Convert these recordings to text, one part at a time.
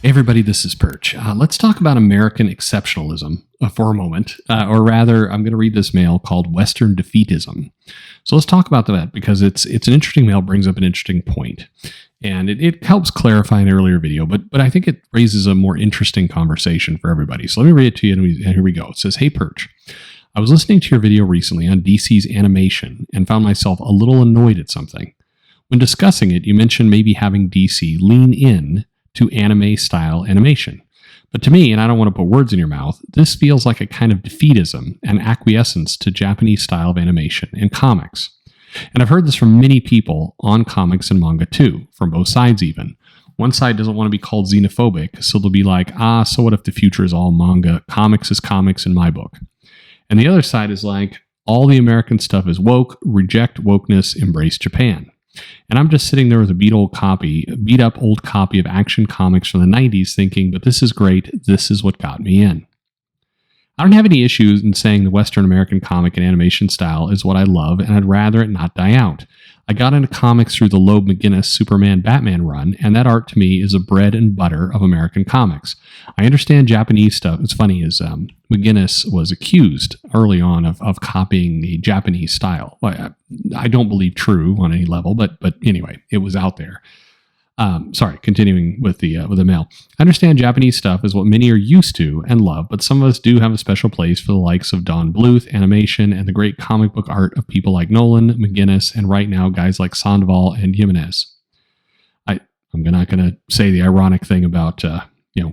Hey everybody, this is Perch. Let's talk about American exceptionalism for a moment, or rather, I'm going to read this mail called Western defeatism. So let's talk about that because it's an interesting mail, brings up an interesting point, and it helps clarify an earlier video, but I think it raises a more interesting conversation for everybody. So let me read it to you, and here we go. It says, "Hey Perch, I was listening to your video recently on DC's animation and found myself a little annoyed at something. When discussing it, you mentioned maybe having DC lean in to anime-style animation. But to me, and I don't want to put words in your mouth, this feels like a kind of defeatism and acquiescence to Japanese style of animation and comics. And I've heard this from many people on comics and manga too, from both sides even. One side doesn't want to be called xenophobic, so they'll be like, so what if the future is all manga? Comics is comics in my book. And the other side is like, all the American stuff is woke, reject wokeness, embrace Japan. And I'm just sitting there with a beat up old copy of Action Comics from the 90s thinking, but this is great. This is what got me in. I don't have any issues in saying the Western American comic and animation style is what I love, and I'd rather it not die out. I got into comics through the Loeb McGuinness Superman Batman run, and that art to me is the bread and butter of American comics. I understand Japanese stuff. It's funny is McGuinness was accused early on of copying the Japanese style. I don't believe true on any level, but anyway, it was out there. Continuing with the mail. I understand Japanese stuff is what many are used to and love, but some of us do have a special place for the likes of Don Bluth, animation, and the great comic book art of people like Nolan, McGuinness, and right now guys like Sandoval and Jimenez. I'm not going to say the ironic thing about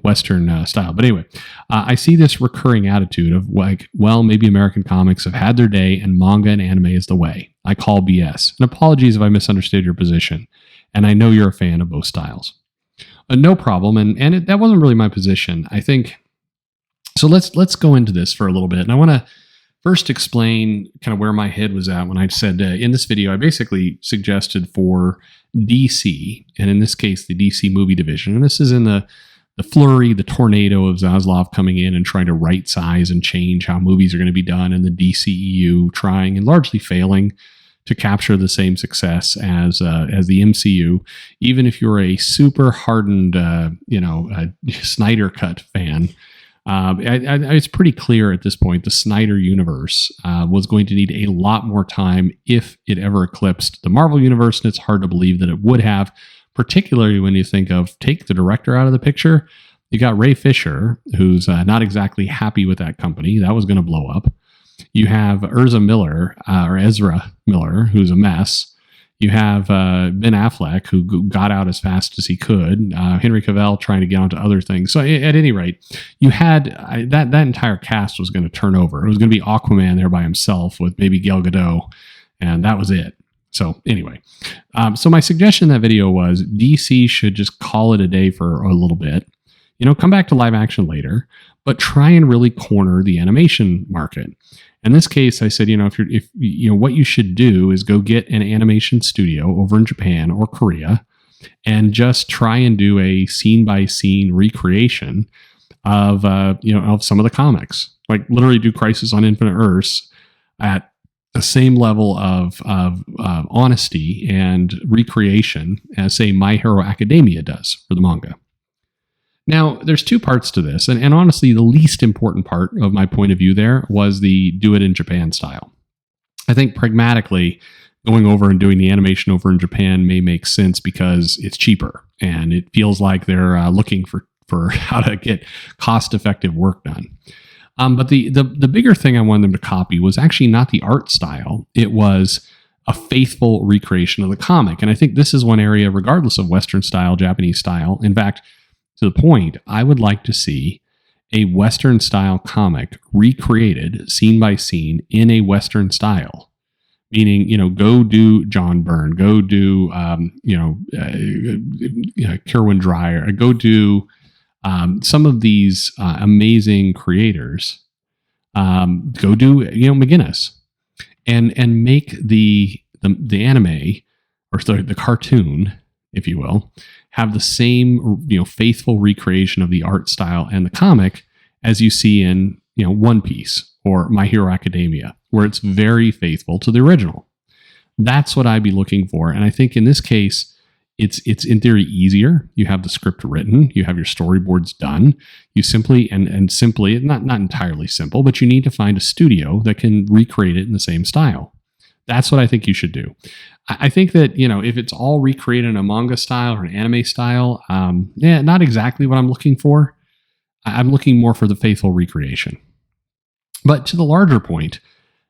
Western style, but anyway, I see this recurring attitude of like, well, maybe American comics have had their day and manga and anime is the way. I call BS. And apologies if I misunderstood your position. And I know you're a fan of both styles. No problem. And that wasn't really my position. I think, so let's go into this for a little bit. And I want to first explain kind of where my head was at when I said in this video, I basically suggested for DC, and in this case, the DC movie division. And this is in the flurry, the tornado of Zaslav coming in and trying to right size and change how movies are going to be done, and the DCEU trying and largely failing to capture the same success as the MCU, even if you're a super hardened, Snyder Cut fan. It's pretty clear at this point the Snyder universe was going to need a lot more time if it ever eclipsed the Marvel universe, and it's hard to believe that it would have, particularly when you think of take the director out of the picture. You got Ray Fisher, who's not exactly happy with that company. That was going to blow up. You have Ezra Miller, who's a mess. You have Ben Affleck, who got out as fast as he could. Henry Cavill trying to get onto other things. So at any rate, you had that entire cast was going to turn over. It was going to be Aquaman there by himself with maybe Gal Gadot, and that was it. So anyway, so my suggestion in that video was DC should just call it a day for a little bit. Come back to live action later, but try and really corner the animation market. In this case, I said, if what you should do is go get an animation studio over in Japan or Korea and just try and do a scene by scene recreation of some of the comics, like literally do Crisis on Infinite Earths at the same level of honesty and recreation as, say, My Hero Academia does for the manga. Now, there's two parts to this, and honestly, the least important part of my point of view there was the do it in Japan style. I think pragmatically, going over and doing the animation over in Japan may make sense because it's cheaper, and it feels like they're looking for how to get cost-effective work done. But the bigger thing I wanted them to copy was actually not the art style. It was a faithful recreation of the comic, and I think this is one area, regardless of Western style, Japanese style. In fact, to the point, I would like to see a Western style comic recreated scene by scene in a Western style. Meaning, go do John Byrne, go do, Kerwin Dreyer, go do some of these amazing creators. Go do, McGuinness, and make the anime or the cartoon, if you will, have the same, faithful recreation of the art style and the comic as you see in, One Piece or My Hero Academia, where it's very faithful to the original. That's what I'd be looking for. And I think in this case, It's in theory easier. You have the script written, you have your storyboards done. You simply and simply, not entirely simple, but you need to find a studio that can recreate it in the same style. That's what I think you should do. I think that, if it's all recreated in a manga style or an anime style, not exactly what I'm looking for. I'm looking more for the faithful recreation. But to the larger point,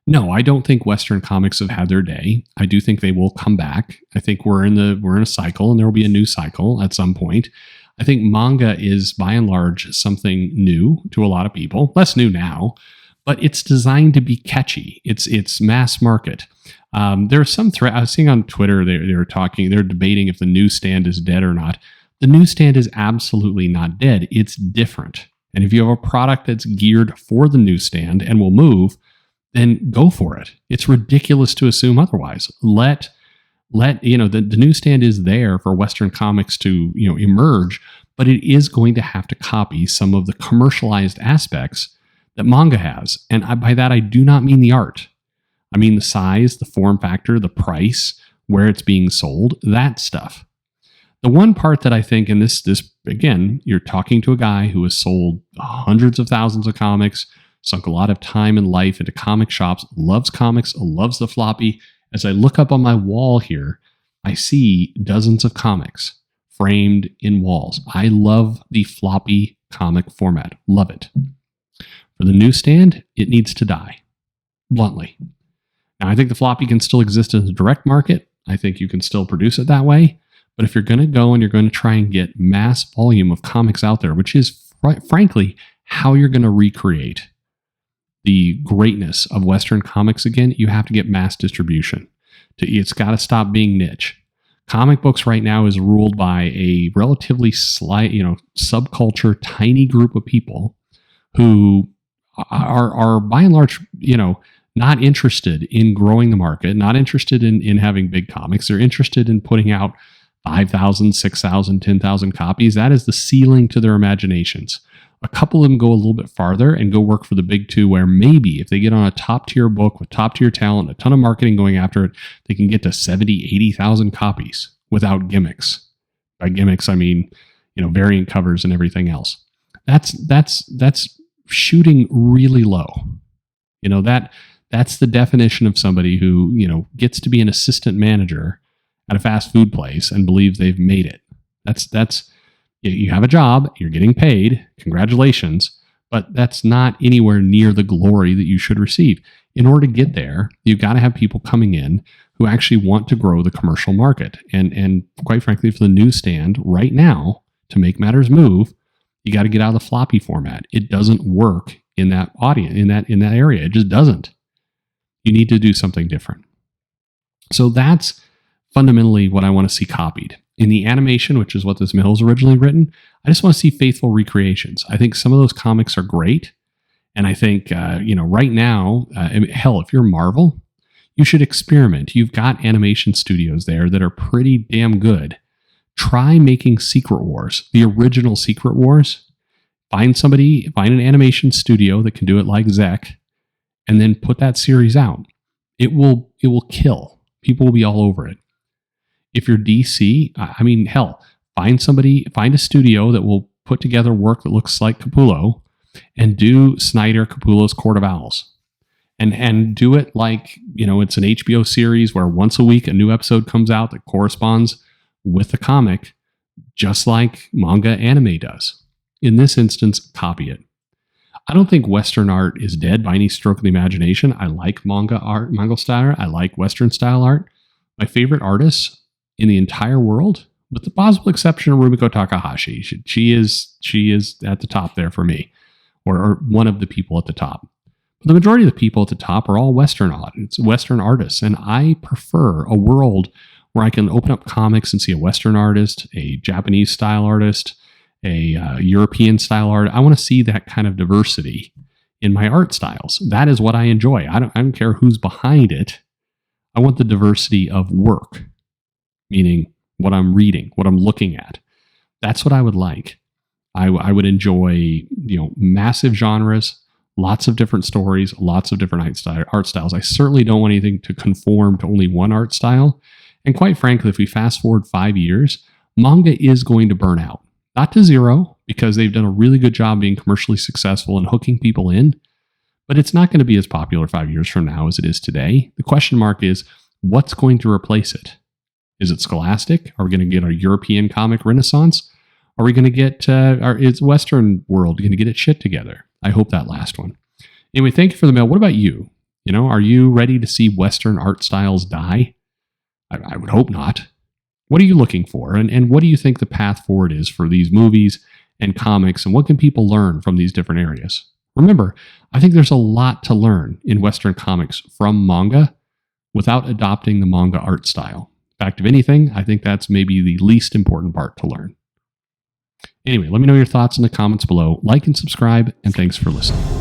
no, I don't think Western comics have had their day. I do think they will come back. I think we're in a cycle, and there will be a new cycle at some point. I think manga is, by and large, something new to a lot of people. Less new now, but it's designed to be catchy. It's mass market. There's some thread I was seeing on Twitter. They're debating if the newsstand is dead or not. The newsstand is absolutely not dead. It's different. And if you have a product that's geared for the newsstand and will move, then go for it. It's ridiculous to assume otherwise. The newsstand is there for Western comics to, emerge, but it is going to have to copy some of the commercialized aspects that manga has. And by that, I do not mean the art. I mean the size, the form factor, the price, where it's being sold, that stuff. The one part that I think, and this again, you're talking to a guy who has sold hundreds of thousands of comics, sunk a lot of time and life into comic shops, loves comics, loves the floppy. As I look up on my wall here, I see dozens of comics framed in walls. I love the floppy comic format. Love it. For the newsstand, it needs to die, bluntly. Now, I think the floppy can still exist in the direct market. I think you can still produce it that way. But if you're going to go and you're going to try and get mass volume of comics out there, which is, frankly, how you're going to recreate the greatness of Western comics again, you have to get mass distribution. It's got to stop being niche. Comic books right now is ruled by a relatively slight, subculture, tiny group of people who are by and large, not interested in growing the market, not interested in having big comics. They're interested in putting out 5,000, 6,000, 10,000 copies. That is the ceiling to their imaginations. A couple of them go a little bit farther and go work for the big two, where maybe if they get on a top tier book with top tier talent, a ton of marketing going after it, they can get to 70, 80,000 copies without gimmicks. By gimmicks, I mean, variant covers and everything else. That's shooting really low. That's the definition of somebody who, gets to be an assistant manager at a fast food place and believes they've made it. That's you have a job, you're getting paid, congratulations, but that's not anywhere near the glory that you should receive. In order to get there, you've got to have people coming in who actually want to grow the commercial market. And quite frankly, for the newsstand right now, to make matters move, you got to get out of the floppy format. It doesn't work in that audience, in that area. It just doesn't. You need to do something different. So that's fundamentally what I want to see copied. In the animation, which is what this mill is originally written, I just want to see faithful recreations. I think some of those comics are great. And I think, right now, hell, if you're Marvel, you should experiment. You've got animation studios there that are pretty damn good. Try making Secret Wars, the original Secret Wars. Find an animation studio that can do it like Zek, and then put that series out. It will kill. People will be all over it. If you're DC, find a studio that will put together work that looks like Capullo and do Snyder Capullo's Court of Owls. And do it like, it's an HBO series where once a week a new episode comes out that corresponds with the comic, just like manga anime does. In this instance, copy it. I don't think Western art is dead by any stroke of the imagination. I like manga style art. I like Western style art. My favorite artists in the entire world, with the possible exception of Rumiko Takahashi. She is at the top there for me, or one of the people at the top. But the majority of the people at the top are all Western artists, and I prefer a world where I can open up comics and see a Western artist, a Japanese style artist, a European style art. I want to see that kind of diversity in my art styles. That is what I enjoy. I don't care who's behind it. I want the diversity of work, meaning what I'm reading, what I'm looking at. That's what I would like. I would enjoy, massive genres, lots of different stories, lots of different art styles. I certainly don't want anything to conform to only one art style. And quite frankly, if we fast forward 5 years, manga is going to burn out. Not to zero, because they've done a really good job being commercially successful and hooking people in, but it's not going to be as popular 5 years from now as it is today. The question mark is, what's going to replace it? Is it Scholastic? Are we going to get a European comic renaissance? Are we going to get, is Western world going to get its shit together? I hope that last one. Anyway, thank you for the mail. What about you? Are you ready to see Western art styles die? I would hope not. What are you looking for? And what do you think the path forward is for these movies and comics? And what can people learn from these different areas? Remember, I think there's a lot to learn in Western comics from manga without adopting the manga art style. In fact, if anything, I think that's maybe the least important part to learn. Anyway, let me know your thoughts in the comments below. Like and subscribe, and thanks for listening.